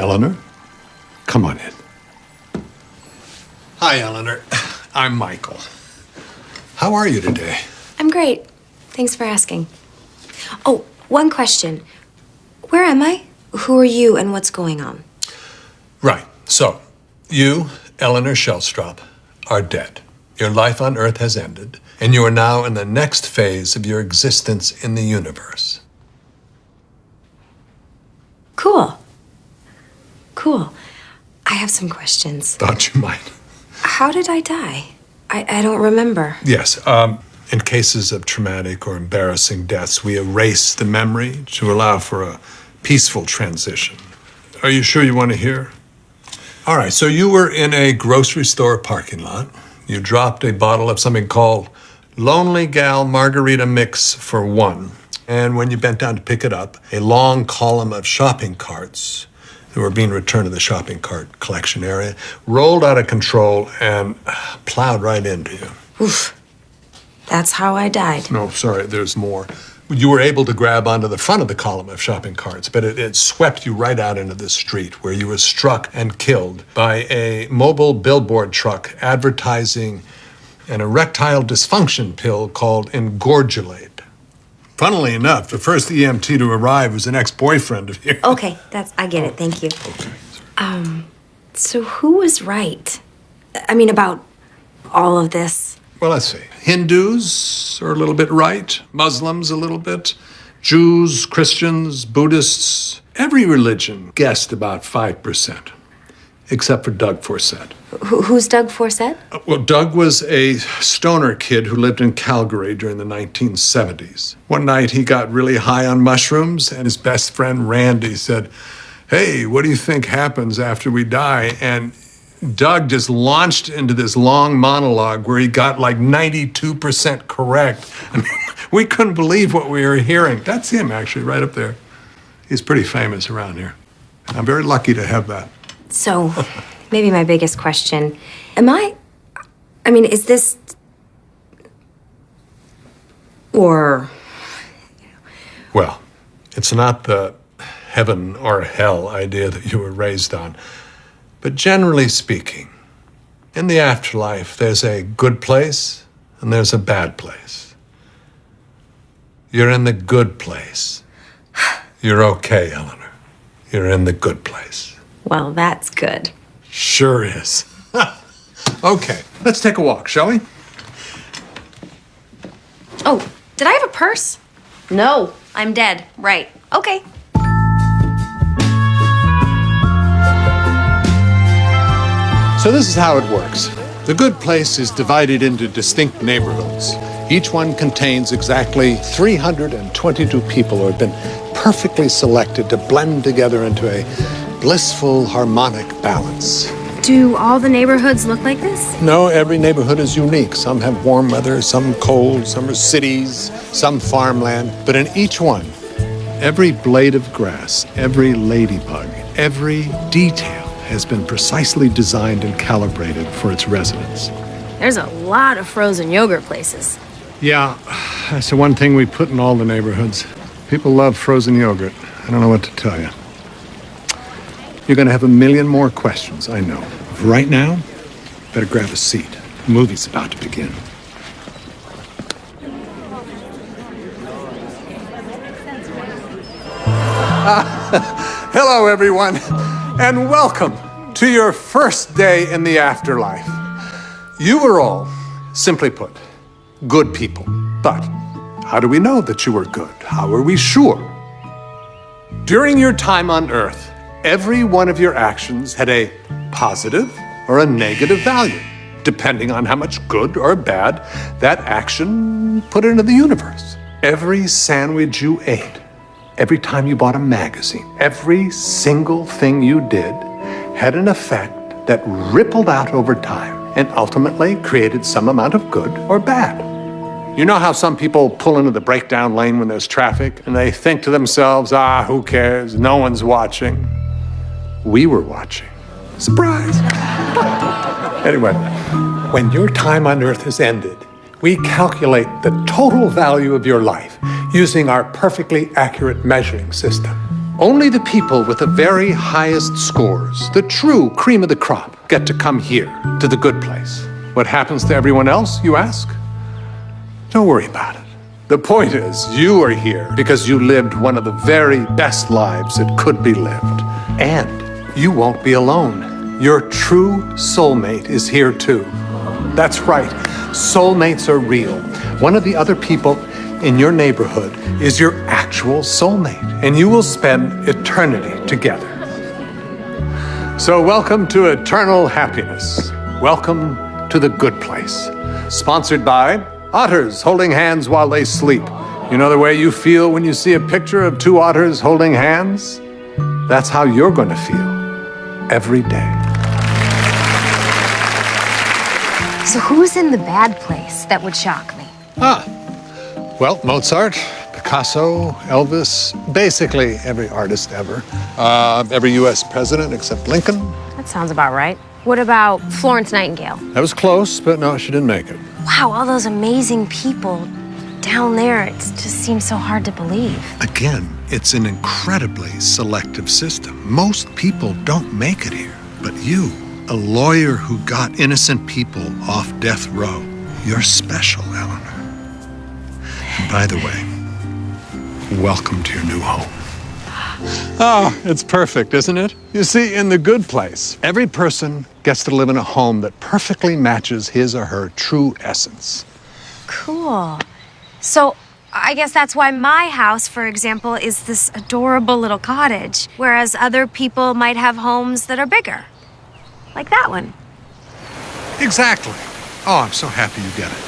Eleanor, come on in. Hi, Eleanor. I'm Michael. How are you today? I'm great. Thanks for asking. Oh, one question. Where am I? Who are you and what's going on? Right. So, you, Eleanor Shellstrop, are dead. Your life on Earth has ended, and you are now in the next phase of your existence in the universe. Cool. Cool. I have some questions. Thought you might. How did I die? I don't remember. Yes. In cases of traumatic or embarrassing deaths, we erase the memory to allow for a peaceful transition. Are you sure you want to hear? All right, so you were in a grocery store parking lot. You dropped a bottle of something called Lonely Gal Margarita Mix for one. And when you bent down to pick it up, a long column of shopping carts that were being returned to the shopping cart collection area rolled out of control and plowed right into you. Oof. That's how I died. No, sorry, there's more. You were able to grab onto the front of the column of shopping carts, but it swept you right out into the street where you were struck and killed by a mobile billboard truck advertising an erectile dysfunction pill called Engorgulate. Funnily enough, the first EMT to arrive was an ex-boyfriend of yours. Okay, I get it. Thank you. Okay. So who was right? I mean, about all of this? Well, let's see. Hindus are a little bit right, Muslims a little bit, Jews, Christians, Buddhists. Every religion guessed about 5%, except for Doug Forsett. Who's Doug Forsett? Well, Doug was a stoner kid who lived in Calgary during the 1970s. One night he got really high on mushrooms, and his best friend Randy said, "Hey, what do you think happens after we die?" And Doug just launched into this long monologue where he got like 92% correct. I mean, we couldn't believe what we were hearing. That's him, actually, right up there. He's pretty famous around here. I'm very lucky to have that. So, maybe my biggest question, is this, or... Well, it's not the heaven or hell idea that you were raised on. But generally speaking, in the afterlife, there's a good place and there's a bad place. You're in the good place. You're okay, Eleanor. You're in the good place. Well, that's good. Sure is. Okay, let's take a walk, shall we? Oh, did I have a purse? No, I'm dead. Right. Okay. So this is how it works. The good place is divided into distinct neighborhoods. Each one contains exactly 322 people who have been perfectly selected to blend together into a blissful, harmonic balance. Do all the neighborhoods look like this? No, every neighborhood is unique. Some have warm weather, some cold, some are cities, some farmland. But in each one, every blade of grass, every ladybug, every detail has been precisely designed and calibrated for its residents. There's a lot of frozen yogurt places. Yeah, that's the one thing we put in all the neighborhoods. People love frozen yogurt. I don't know what to tell you. You're going to have a million more questions, I know. Right now, better grab a seat. The movie's about to begin. Hello, everyone, and welcome to your first day in the afterlife. You were all, simply put, good people. But how do we know that you were good? How are we sure? During your time on Earth, every one of your actions had a positive or a negative value, depending on how much good or bad that action put into the universe. Every sandwich you ate, every time you bought a magazine, every single thing you did had an effect that rippled out over time and ultimately created some amount of good or bad. You know how some people pull into the breakdown lane when there's traffic and they think to themselves, who cares? No one's watching. We were watching. Surprise! Anyway, when your time on Earth has ended, we calculate the total value of your life using our perfectly accurate measuring system. Only the people with the very highest scores, the true cream of the crop, get to come here, to the good place. What happens to everyone else, you ask? Don't worry about it. The point is, you are here because you lived one of the very best lives that could be lived. And you won't be alone. Your true soulmate is here too. That's right, soulmates are real. One of the other people in your neighborhood is your actual soulmate, and you will spend eternity together. So welcome to eternal happiness. Welcome to the good place. Sponsored by Otters Holding Hands While They Sleep. You know the way you feel when you see a picture of two otters holding hands? That's how you're going to feel every day. So who's in the bad place that would shock me? Well, Mozart, Picasso, Elvis, basically every artist ever. Every U.S. president except Lincoln. That sounds about right. What about Florence Nightingale? That was close, but no, she didn't make it. Wow, all those amazing people down there. It just seems so hard to believe. Again, it's an incredibly selective system. Most people don't make it here. But you, a lawyer who got innocent people off death row, you're special, Eleanor. And by the way, welcome to your new home. Oh, it's perfect, isn't it? You see, in the good place, every person gets to live in a home that perfectly matches his or her true essence. Cool. So I guess that's why my house, for example, is this adorable little cottage, whereas other people might have homes that are bigger. Like that one. Exactly. Oh, I'm so happy you get it.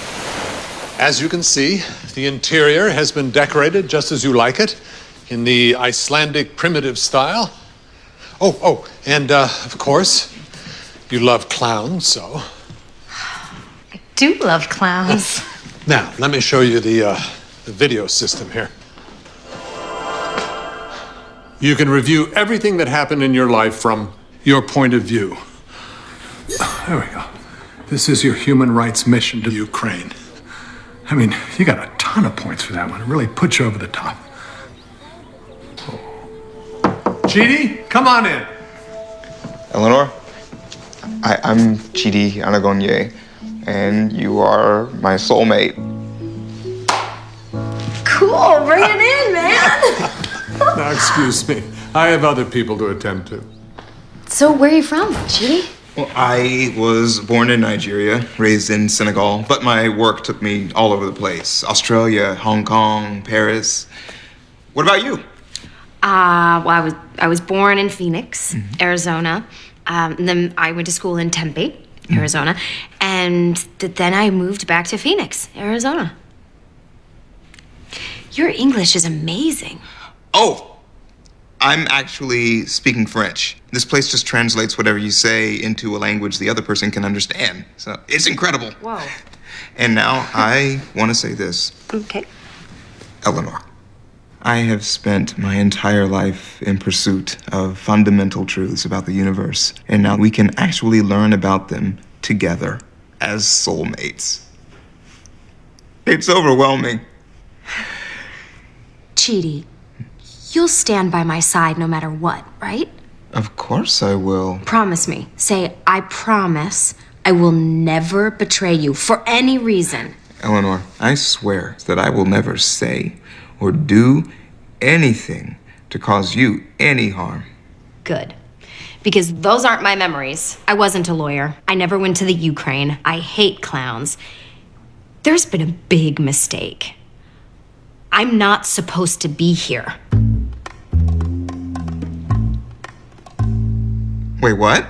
As you can see, the interior has been decorated just as you like it, in the Icelandic primitive style. And of course, you love clowns, so. I do love clowns. Now, let me show you the video system here. You can review everything that happened in your life from your point of view. There we go. This is your human rights mission to Ukraine. I mean, you got a ton of points for that one. It really puts you over the top. Chidi, come on in. Eleanor, I'm Chidi Anagonye, and you are my soulmate. Cool, bring it in, man. Now, excuse me. I have other people to attend to. So where are you from, Chidi? Well, I was born in Nigeria, raised in Senegal, but my work took me all over the place. Australia, Hong Kong, Paris. What about you? Well, I was born in Phoenix, Arizona. And then I went to school in Tempe, Arizona. And then I moved back to Phoenix, Arizona. Your English is amazing. Oh, I'm actually speaking French. This place just translates whatever you say into a language the other person can understand. So it's incredible. Whoa. And now I want to say this. Okay. Eleanor, I have spent my entire life in pursuit of fundamental truths about the universe, and now we can actually learn about them together as soulmates. It's overwhelming. Chidi, you'll stand by my side no matter what, right? Of course I will. Promise me. Say, I promise I will never betray you for any reason. Eleanor, I swear that I will never say or do anything to cause you any harm. Good. Because those aren't my memories. I wasn't a lawyer. I never went to the Ukraine. I hate clowns. There's been a big mistake. I'm not supposed to be here. Wait, what?